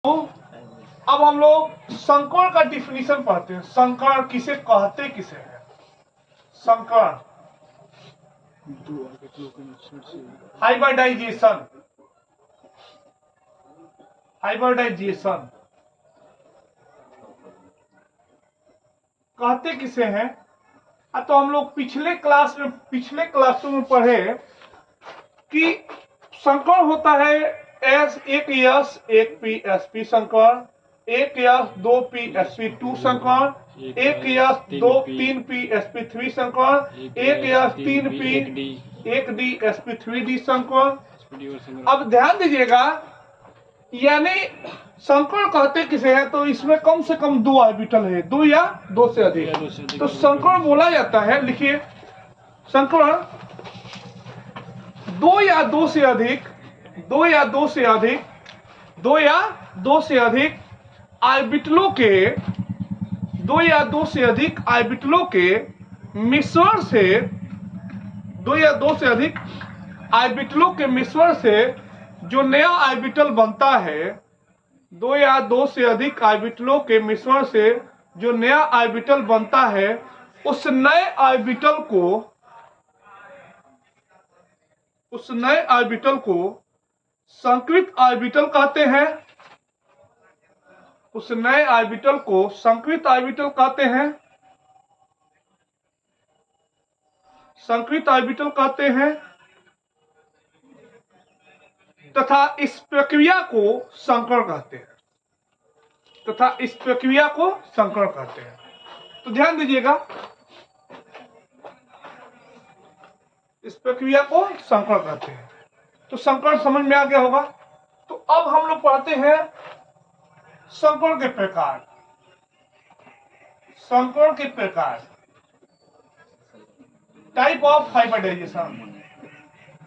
अब हम लोग संकर्ण का डिफिनीशन पढ़ते हैं। संकर्ण किसे कहते किसे है? संकर्ण हाइब्रिडाइजेशन, हाइब्रिडाइजेशन कहते किसे हैं? तो हम लोग पिछले क्लासों में पढ़े कि संकर्ण होता है एस एक यस एक पी एस पी संकर्ण, एक यस दो पी एस पी टू संकर्ण, एक यस दो तीन पी एस पी थ्री संकर्ण, एक यस तीन पी एक D S P three D संकर्ण। अब ध्यान दीजिएगा, यानी संकर्ण कहते किसे है? तो इसमें कम से कम दो ऑर्बिटल है, दो या दो से अधिक, तो संकर्ण बोला जाता है। लिखिए, संकर्ण दो या दो से अधिक, दो या दो से अधिक, दो या दो से अधिक ऑर्बिटलों के, दो या दो से अधिक ऑर्बिटलों के मिश्रण से, दो या दो से अधिक ऑर्बिटलों के मिश्रण से जो नया ऑर्बिटल बनता है, दो या दो से अधिक ऑर्बिटलों के मिश्रण से जो नया ऑर्बिटल बनता है, उस नए ऑर्बिटल को संकृत ऑर्बिटल कहते हैं। उस नए ऑर्बिटल को संकृत ऑर्बिटल कहते हैं, संकृत ऑर्बिटल कहते हैं। तथा इस प्रक्रिया को संकर्ण कहते हैं, तथा इस प्रक्रिया को संकर्ण कहते हैं। तो ध्यान दीजिएगा, इस प्रक्रिया को संकर्ण कहते हैं। तो संकर्ण समझ में आ गया होगा। तो अब हम लोग पढ़ते हैं संकर्ण के प्रकार। संकर्ण के प्रकार, टाइप ऑफ हाइब्रिडाइजेशन।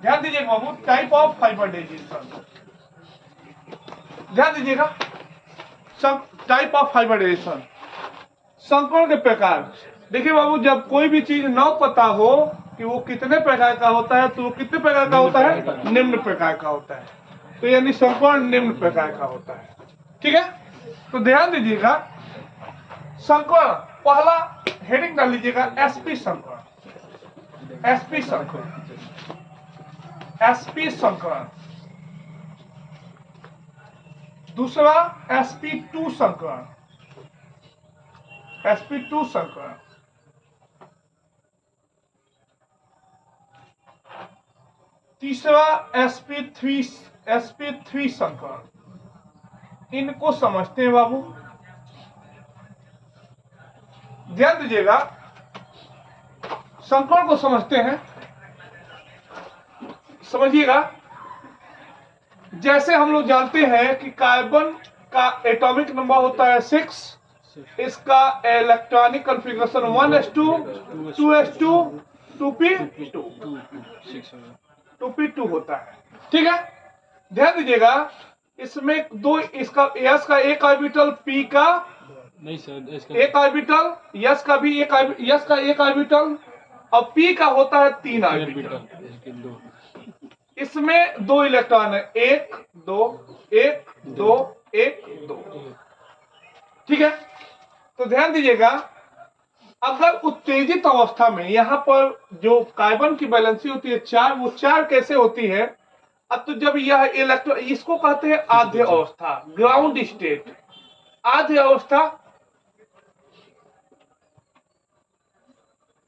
ध्यान दीजिएगा बाबू, टाइप ऑफ हाइब्रिडाइजेशन, ध्यान दीजिएगा, टाइप ऑफ हाइब्रिडाइजेशन, संकर्ण के प्रकार। देखिए बाबू, जब कोई भी चीज न पता हो कि वो कितने प्रकार का होता है, तो वो कितने प्रकार का होता है? निम्न प्रकार का होता है। तो यानी संकर्ण निम्न प्रकार का होता है। ठीक है, तो ध्यान दीजिएगा, संकर्ण पहला हेडिंग डाल लीजिएगा, एसपी संकर्ण, एसपी संकर्ण, एसपी संकरण। दूसरा sp2 संकरण, sp2 संकरण। तीसरा sp3 संकरण। इनको समझते हैं बाबू, ध्यान दीजिएगा, संकरण को समझते हैं। समझिएगा, जैसे हम लोग जानते हैं कि कार्बन का एटॉमिक नंबर होता है 6, इसका electronic configuration 1s2 2s2 2p2 2p2 होता है। ठीक है, ध्यान दीजिएगा, इसमें दो, इसका s का एक ऑर्बिटल, p का नहीं सर, एक ऑर्बिटल, s का भी एक ऑर्बिटल, और p का होता है 3 ऑर्बिटल। इसमें दो इलेक्ट्रॉन है, 1 2 1 2 1 2। ठीक है, तो ध्यान दीजिएगा, अगर उत्तेजित अवस्था में यहां पर जो कार्बन की वैलेंसी होती है 4, वो 4 कैसे होती है? अब तो जब यह इलेक्ट्रॉन, इसको कहते हैं आद्य अवस्था, ग्राउंड स्टेट। आद्य अवस्था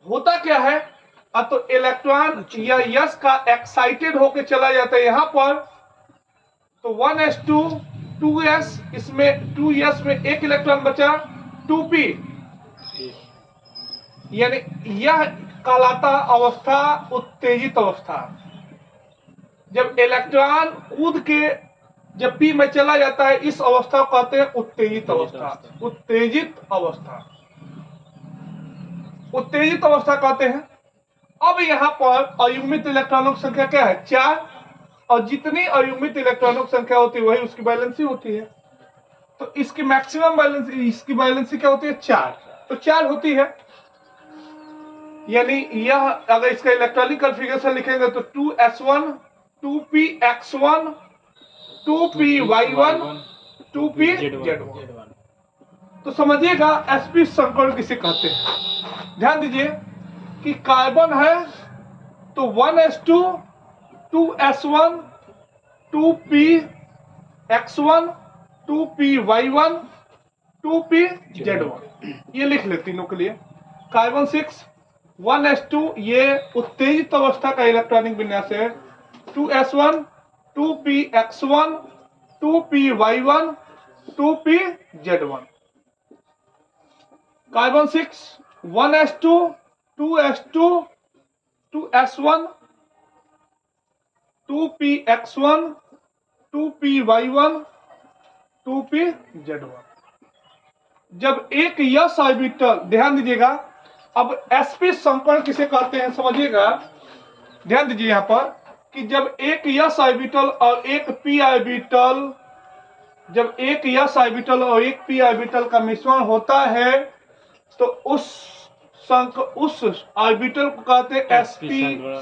होता क्या है? अब तो इलेक्ट्रॉन या यस का एक्साइटेड होके चला जाता है यहां पर, तो 1s2 2s, इसमें 2s में एक इलेक्ट्रॉन बचा, 2p, यानी यह कहलाता अवस्था उत्तेजित अवस्था। जब इलेक्ट्रॉन कूद के जब p में चला जाता है, इस अवस्था को कहते हैं उत्तेजित अवस्था। उत्तेजित अवस्था, उत्तेजित अवस्था कहते हैं। अब यहाँ पर अयुग्मित इलेक्ट्रॉनों की संख्या क्या है? 4, और जितनी अयुग्मित इलेक्ट्रॉनों की संख्या होती है वही उसकी वैलेंसी होती है। तो इसकी मैक्सिमम वैलेंसी, इसकी वैलेंसी क्या होती है? 4, तो 4 होती है। यानी यह अगर इसका इलेक्ट्रॉनिक कॉन्फ़िगरेशन लिखेंगे तो 2s1 2px1 2py1 2pZ1। तो समझिएगा sp संकरण किसे कहते हैं। ध्यान दीजिए कि कार्बन है तो 1s2 2s1 2px1 2py1 2pZ1 ये लिख ले तीनों के लिए। कार्बन 6 1s2 ये उत्तेजित अवस्था का इलेक्ट्रॉनिक विन्यास है। 2s1 2px1 2py1 2pZ1। Carbon 6 1s2 2s2 2s1 2px1 2py1 2pZ1। जब एक यस ऑर्बिटल, ध्यान दीजिएगा, अब sp संकरण किसे कहते हैं समझिएगा। ध्यान दीजिए यहां पर कि जब एक यस ऑर्बिटल और एक p ऑर्बिटल, जब एक यस ऑर्बिटल और एक p ऑर्बिटल का मिश्रण होता है तो उस ऑर्बिटल को कहते हैं sp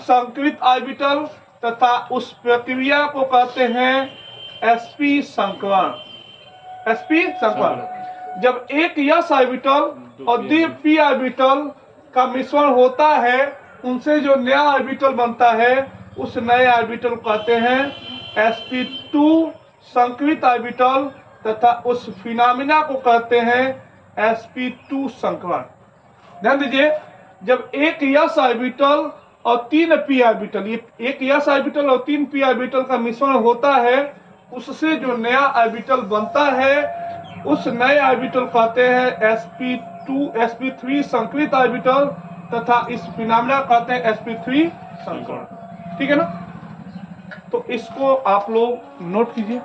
संकरित ऑर्बिटल तथा उस प्रक्रिया को कहते हैं sp संकरण। sp संकरण जब एक यस ऑर्बिटल और द्वि p ऑर्बिटल का मिश्रण होता है, उनसे जो नया ऑर्बिटल बनता है उस नए ऑर्बिटल को कहते हैं sp2 संकरित ऑर्बिटल तथा उस फिनोमिना को कहते हैं sp2 संकरण। ध्यान दीजिए, जब एक यस ऑर्बिटल और तीन p ऑर्बिटल, ये एक यस ऑर्बिटल और तीन p ऑर्बिटल का मिश्रण होता है, उससे जो नया ऑर्बिटल बनता है उस नए ऑर्बिटल कहते हैं sp2 sp3 संकरित ऑर्बिटल तथा इस फिनोमिना कहते हैं sp3 संकरण। ठीक है ना, तो इसको आप लोग नोट कीजिए।